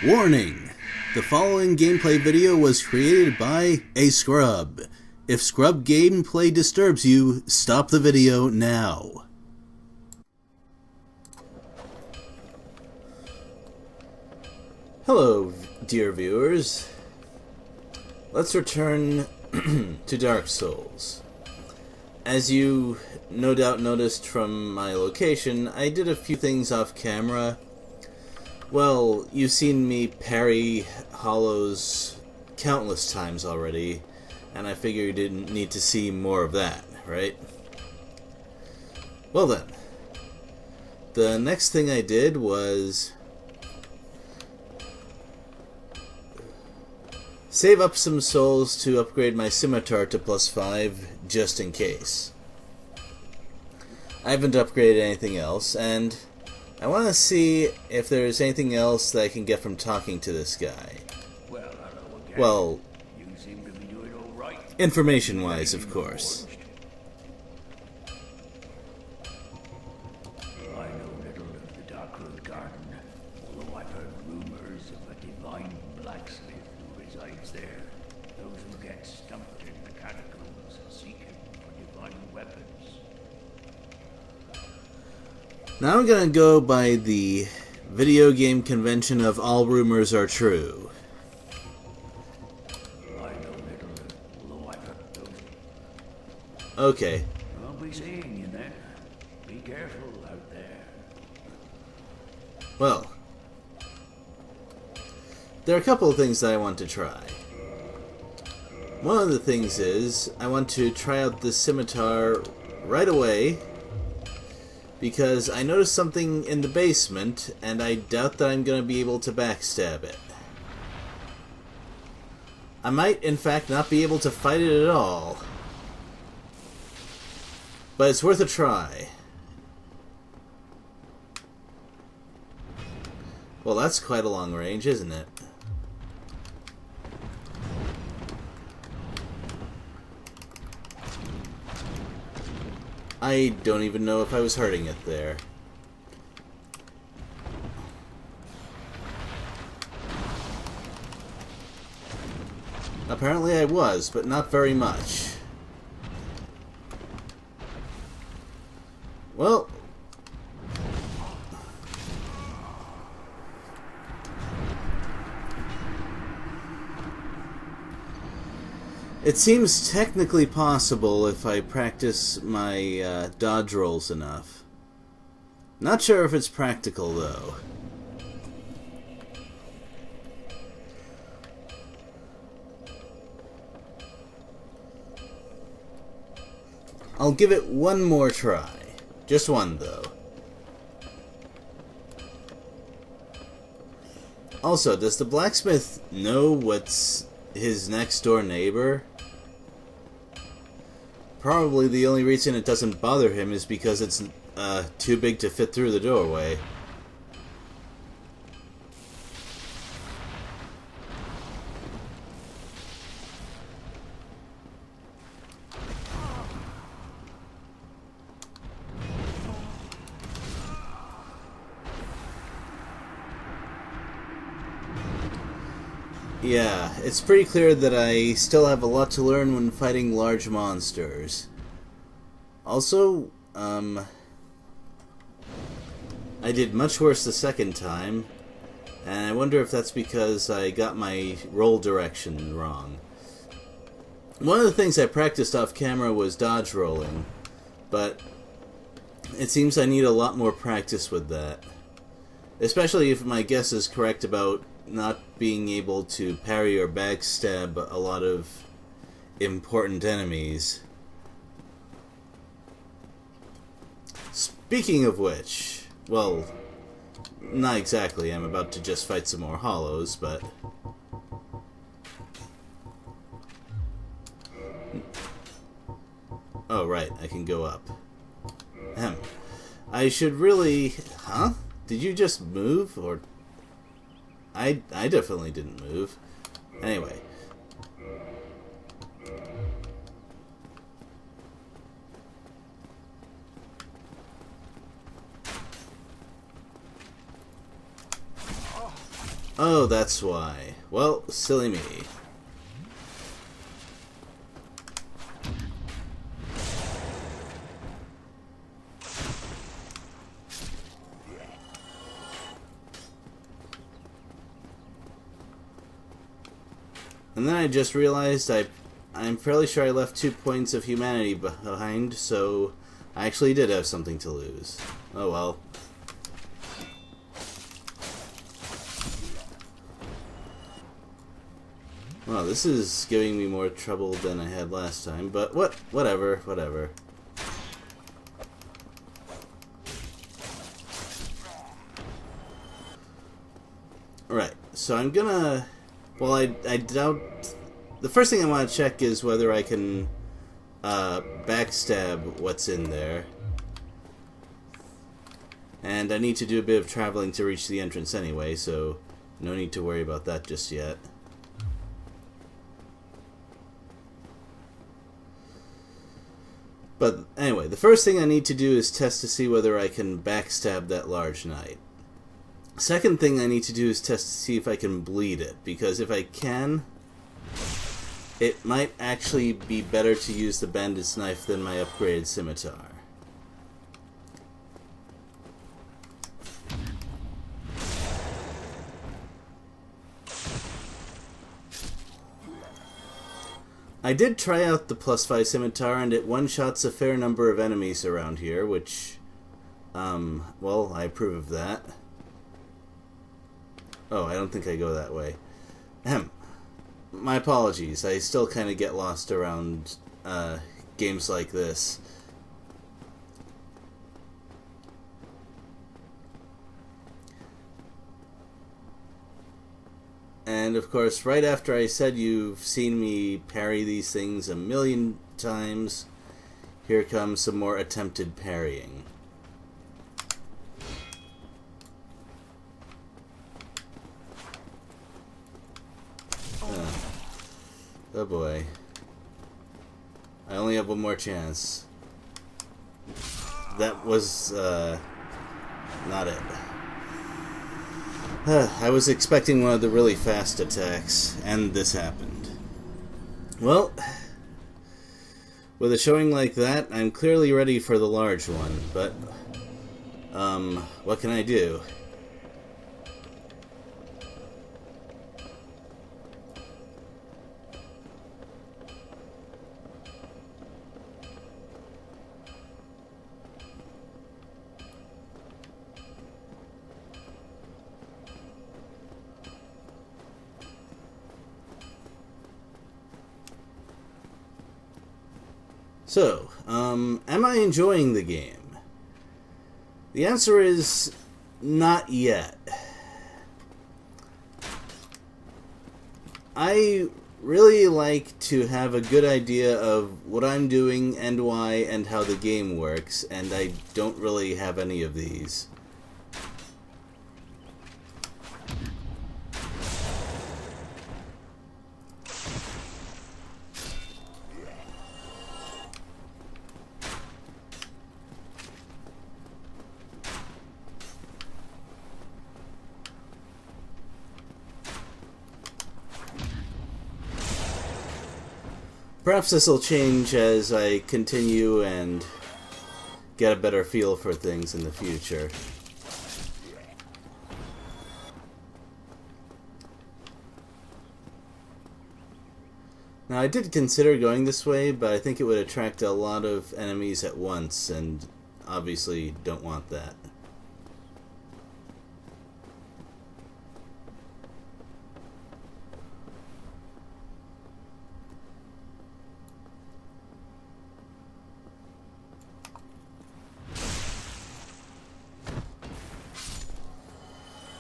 Warning! The following gameplay video was created by a scrub. If scrub gameplay disturbs you, stop the video now. Hello, dear viewers. Let's return to Dark Souls. As you no doubt noticed from my location, I did a few things off camera. Well, you've seen me parry hollows countless times already, and I figure you didn't need to see more of that, right? Well then, the next thing I did was save up some souls to upgrade my scimitar to +5, just in case. I haven't upgraded anything else, and I want to see if there's anything else that I can get from talking to this guy. Well, you seem to be doing all right. Information-wise, of course. I know little of the Darkroot Garden, although I've heard rumors of a divine blacksmith who resides there. Those who get stumped in the catacombs seek him for divine weapons. Now I'm gonna go by the video game convention of all rumors are true. I know little, although I've heard those. Okay. I'll be seeing you there. Be careful out there. Well, there are a couple of things that I want to try. One of the things is, I want to try out the scimitar right away, because I noticed something in the basement, and I doubt that I'm going to be able to backstab it. I might, in fact, not be able to fight it at all. But it's worth a try. Well, that's quite a long range, isn't it? I don't even know if I was hurting it there. Apparently I was, but not very much. Well, it seems technically possible if I practice my dodge rolls enough. Not sure if it's practical, though. I'll give it one more try. Just one, though. Also, does the blacksmith know what's his next-door neighbor? Probably the only reason it doesn't bother him is because it's too big to fit through the doorway. Yeah, it's pretty clear that I still have a lot to learn when fighting large monsters. Also, I did much worse the second time, and I wonder if that's because I got my roll direction wrong. One of the things I practiced off camera was dodge rolling, but it seems I need a lot more practice with that. Especially if my guess is correct about not being able to parry or backstab a lot of important enemies. Speaking of which, well, not exactly, I'm about to just fight some more hollows, but oh right, I can go up. Ahem. I should really... Huh? Did you just move, or... I definitely didn't move. Anyway. Oh, that's why. Well, silly me. And then I just realized I'm fairly sure I left 2 points of humanity behind, so I actually did have something to lose. Oh well. Well, this is giving me more trouble than I had last time, but whatever. Right, so I'm gonna... Well, I doubt... The first thing I want to check is whether I can backstab what's in there. And I need to do a bit of traveling to reach the entrance anyway, so no need to worry about that just yet. But anyway, the first thing I need to do is test to see whether I can backstab that large knight. Second thing I need to do is test to see if I can bleed it, because if I can, it might actually be better to use the bandit's knife than my upgraded scimitar. I did try out the +5 scimitar, and it one-shots a fair number of enemies around here, which, well, I approve of that. Oh, I don't think I go that way. Ahem. My apologies. I still kind of get lost around games like this. And of course, right after I said you've seen me parry these things a million times, here comes some more attempted parrying. Oh boy. I only have one more chance. That was, not it. I was expecting one of the really fast attacks, and this happened. Well, with a showing like that, I'm clearly ready for the large one, but, what can I do? So, am I enjoying the game? The answer is not yet. I really like to have a good idea of what I'm doing and why and how the game works, and I don't really have any of these. Perhaps this will change as I continue and get a better feel for things in the future. Now, I did consider going this way, but I think it would attract a lot of enemies at once, and obviously don't want that.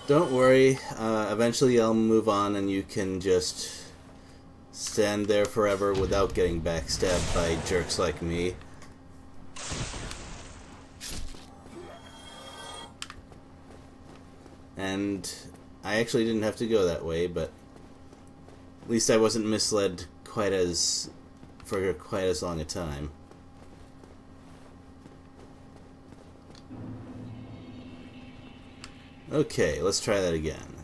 Don't worry, eventually I'll move on and you can just stand there forever without getting backstabbed by jerks like me. And I actually didn't have to go that way, but at least I wasn't misled for quite as long a time. Okay, let's try that again.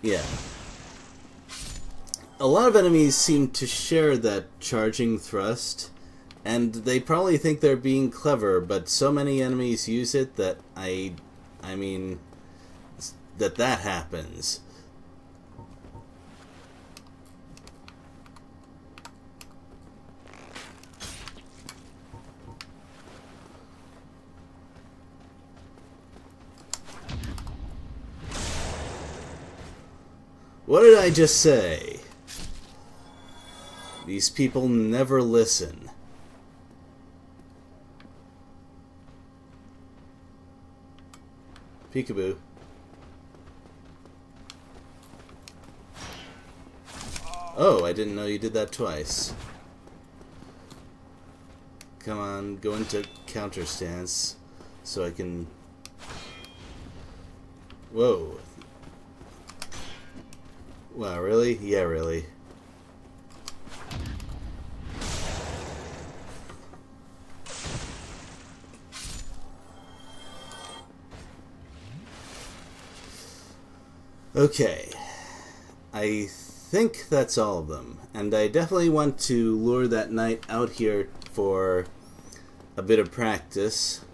Yeah. A lot of enemies seem to share that charging thrust, and they probably think they're being clever, but so many enemies use it that I mean, that happens. What did I just say? These people never listen. Peekaboo. Oh, I didn't know you did that twice. Come on, go into counter stance so I can... Whoa. Wow, really? Yeah, really. Okay. I think that's all of them. And I definitely want to lure that knight out here for a bit of practice.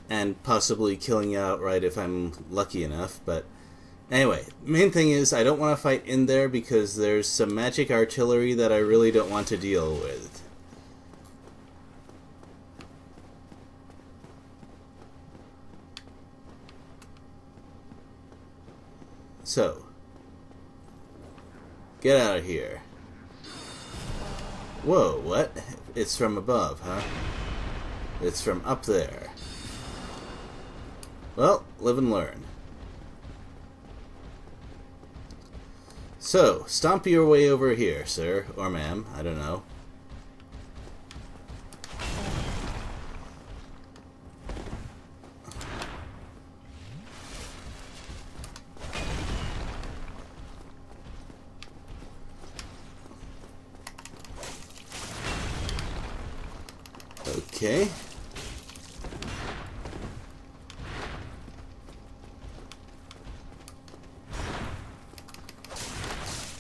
And possibly killing it outright if I'm lucky enough, but... Anyway, main thing is I don't want to fight in there because there's some magic artillery that I really don't want to deal with. So, get out of here. Whoa, what? It's from above, huh? It's from up there. Well, live and learn. So, stomp your way over here, sir. Or ma'am. I don't know. Okay.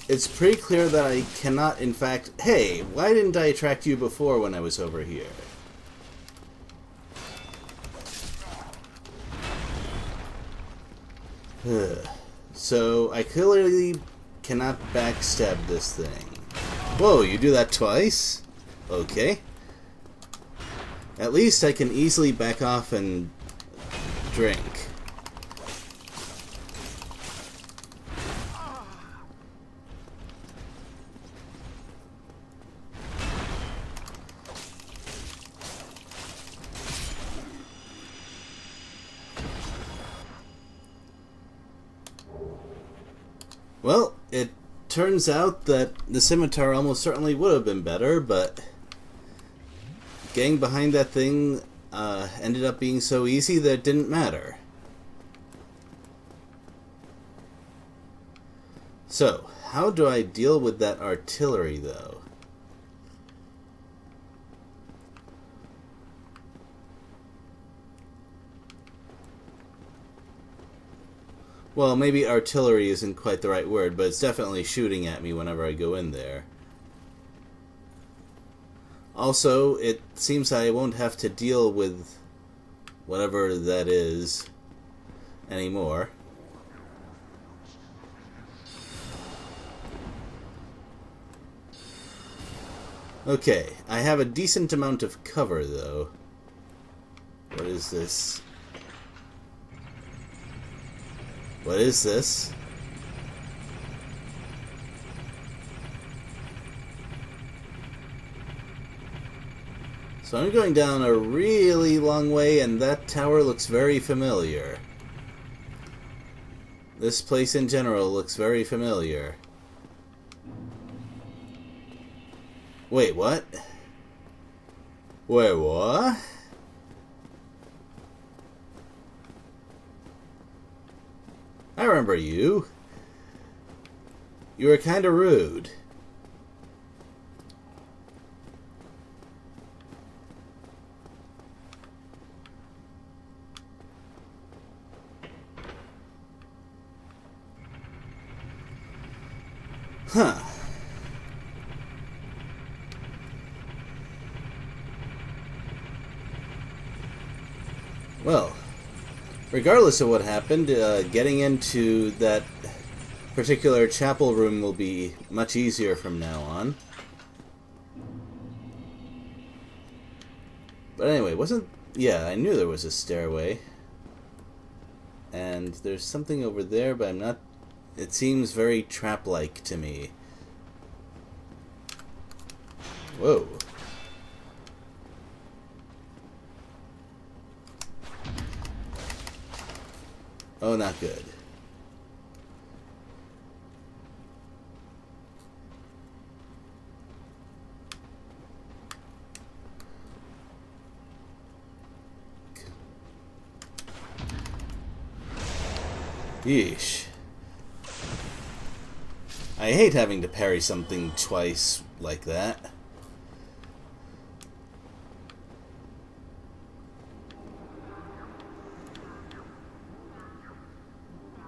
It's pretty clear that I cannot, in fact... Hey, why didn't I attract you before when I was over here? So, I clearly cannot backstab this thing. Whoa, you do that twice? Okay. At least I can easily back off and drink. Well, it turns out that the scimitar almost certainly would have been better, but getting behind that thing ended up being so easy that it didn't matter. So, how do I deal with that artillery, though? Well, maybe artillery isn't quite the right word, but it's definitely shooting at me whenever I go in there. Also, it seems I won't have to deal with whatever that is anymore. Okay, I have a decent amount of cover, though. What is this? What is this? So I'm going down a really long way, and that tower looks very familiar. This place in general looks very familiar. Wait, what? Wait, what? I remember you. You were kinda rude. Huh. Well, regardless of what happened, getting into that particular chapel room will be much easier from now on. But anyway, yeah, I knew there was a stairway. And there's something over there, but I'm not... It seems very trap-like to me. Whoa. Oh, not good. Yeesh. I hate having to parry something twice like that.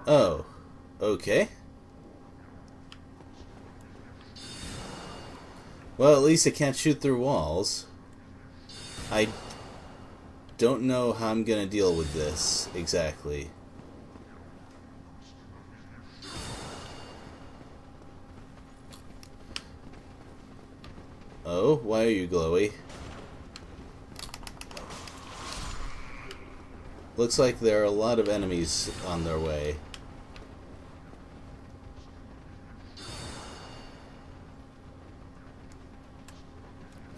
Oh, okay. Well, at least it can't shoot through walls. I don't know how I'm gonna deal with this exactly. Oh, why are you glowy? Looks like there are a lot of enemies on their way.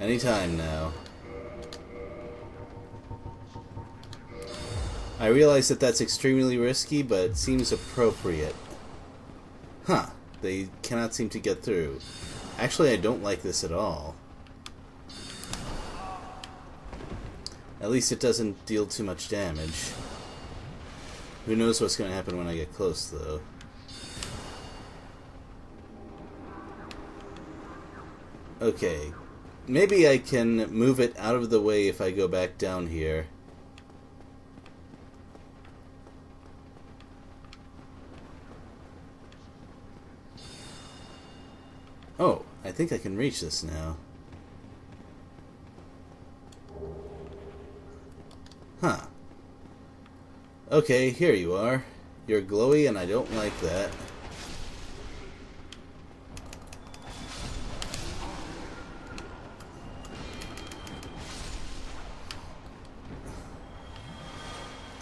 Anytime now. I realize that that's extremely risky, but it seems appropriate. Huh. They cannot seem to get through. Actually, I don't like this at all. At least it doesn't deal too much damage. Who knows what's going to happen when I get close, though. Okay. Maybe I can move it out of the way if I go back down here. Oh, I think I can reach this now. Huh. Okay, here you are. You're glowy and I don't like that.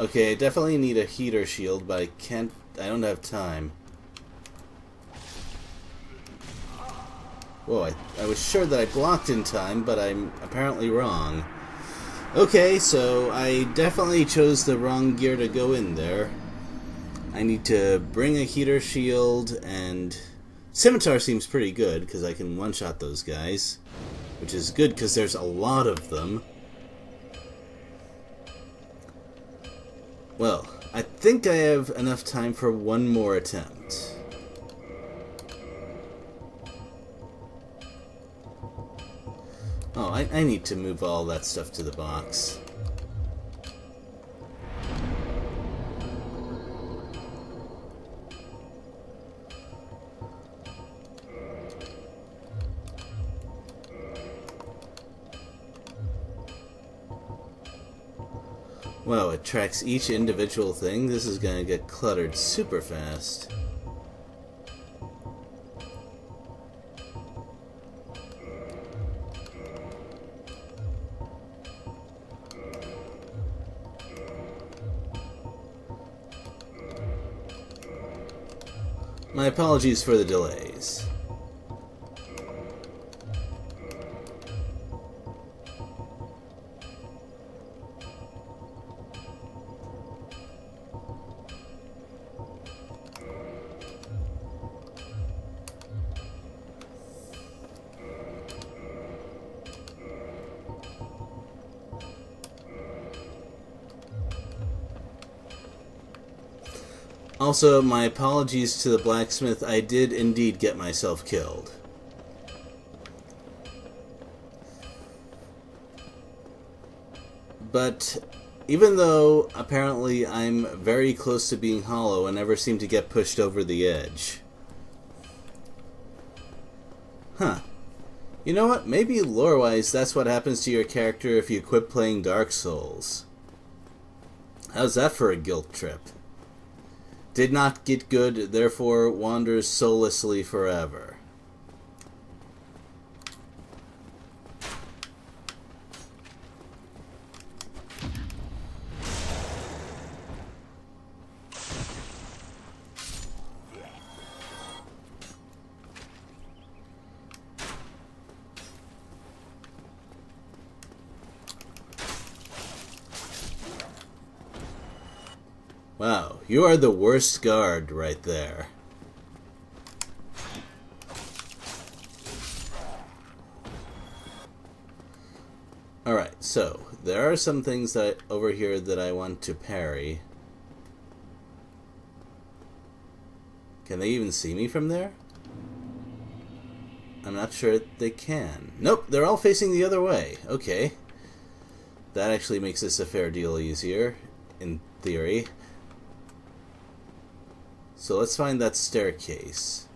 Okay, I definitely need a heater shield, but I don't have time. Whoa, I was sure that I blocked in time, but I'm apparently wrong. Okay, so I definitely chose the wrong gear to go in there. I need to bring a heater shield, and Scimitar seems pretty good, because I can one-shot those guys. Which is good, because there's a lot of them. Well, I think I have enough time for one more attempt. Oh, I need to move all that stuff to the box. Wow, it tracks each individual thing. This is gonna get cluttered super fast. My apologies for the delays. Also, my apologies to the blacksmith. I did indeed get myself killed. But even though apparently I'm very close to being hollow, I never seem to get pushed over the edge. Huh. You know what? Maybe lore-wise, that's what happens to your character if you quit playing Dark Souls. How's that for a guilt trip? Did not get good, therefore wanders soullessly forever. Wow, you are the worst guard right there. Alright, so there are some things that over here that I want to parry. Can they even see me from there? I'm not sure they can. Nope, they're all facing the other way. Okay. That actually makes this a fair deal easier, in theory. So let's find that staircase.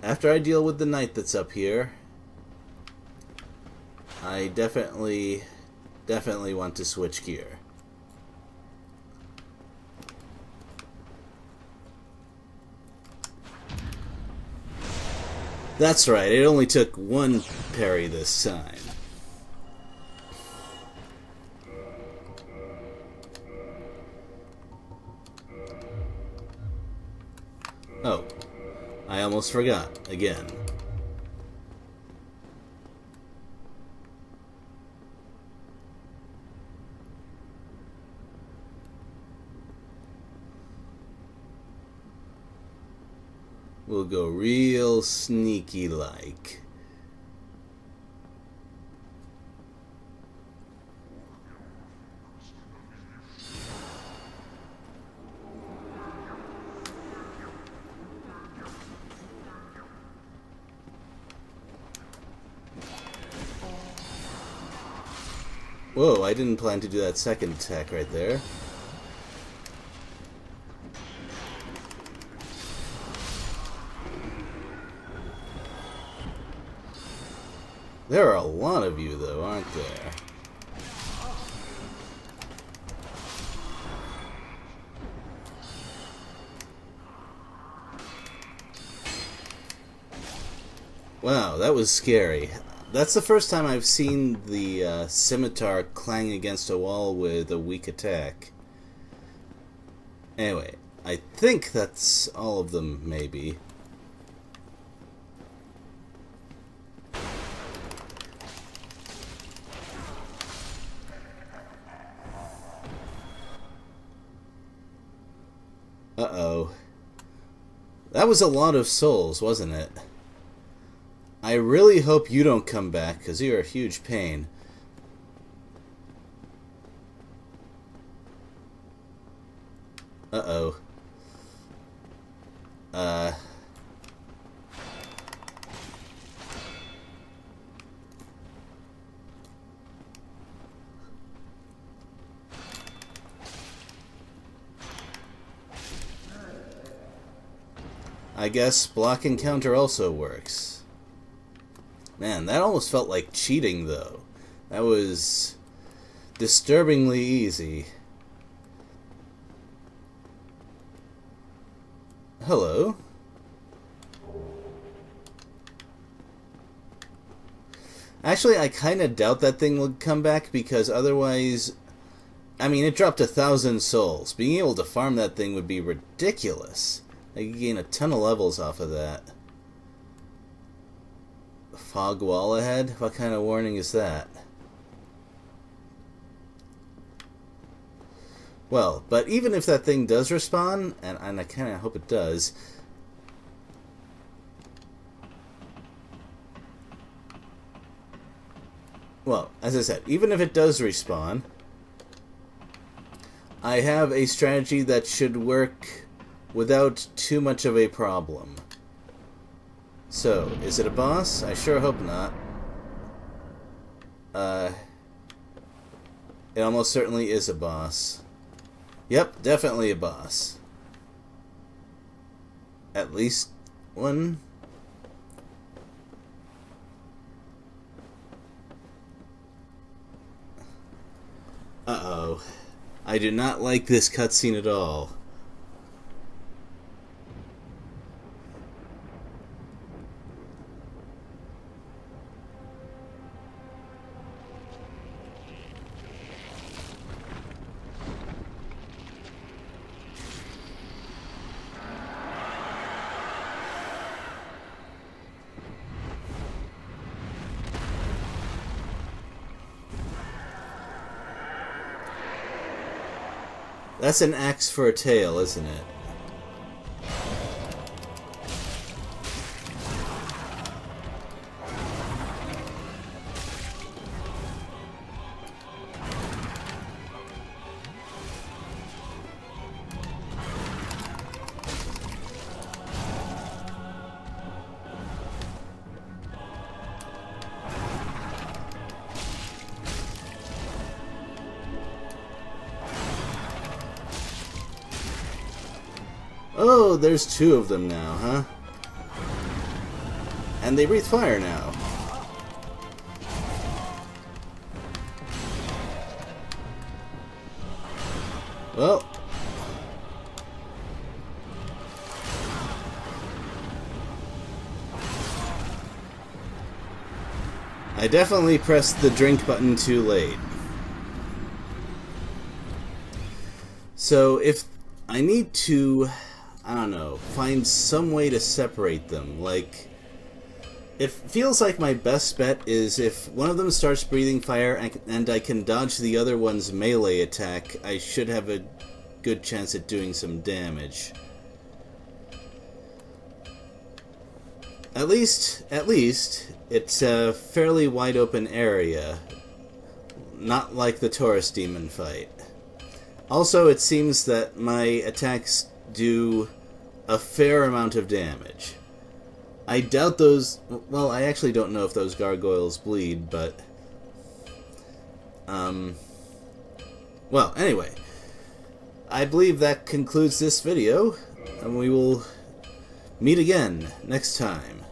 After I deal with the knight that's up here, I definitely want to switch gear. That's right, it only took one parry this time. Oh, I almost forgot again. We'll go real sneaky like. Whoa, I didn't plan to do that second attack right there. There are a lot of you, though, aren't there? Wow, that was scary. That's the first time I've seen the scimitar clang against a wall with a weak attack. Anyway, I think that's all of them, maybe. Uh-oh. That was a lot of souls, wasn't it? I really hope you don't come back, because you're a huge pain. Uh-oh. I guess block and counter also works. Man, that almost felt like cheating, though. That was disturbingly easy. Hello? Actually, I kind of doubt that thing would come back, because otherwise... I mean, it dropped 1,000 souls. Being able to farm that thing would be ridiculous. I could gain a ton of levels off of that. Fog wall ahead? What kind of warning is that? Well, but even if that thing does respawn, and I kind of hope it does... Well, as I said, even if it does respawn, I have a strategy that should work without too much of a problem. So, is it a boss? I sure hope not. It almost certainly is a boss. Yep, definitely a boss. At least one. Uh-oh. I do not like this cutscene at all. That's an axe for a tail, isn't it? Oh, there's two of them now, huh? And they breathe fire now. Well. I definitely pressed the drink button too late. So if I need to, I don't know, find some way to separate them, like, it feels like my best bet is if one of them starts breathing fire and I can dodge the other one's melee attack, I should have a good chance at doing some damage. At least, it's a fairly wide open area, not like the Taurus demon fight. Also, it seems that my attacks do a fair amount of damage. I doubt those... Well, I actually don't know if those gargoyles bleed, but... Well, anyway. I believe that concludes this video, and we will meet again next time.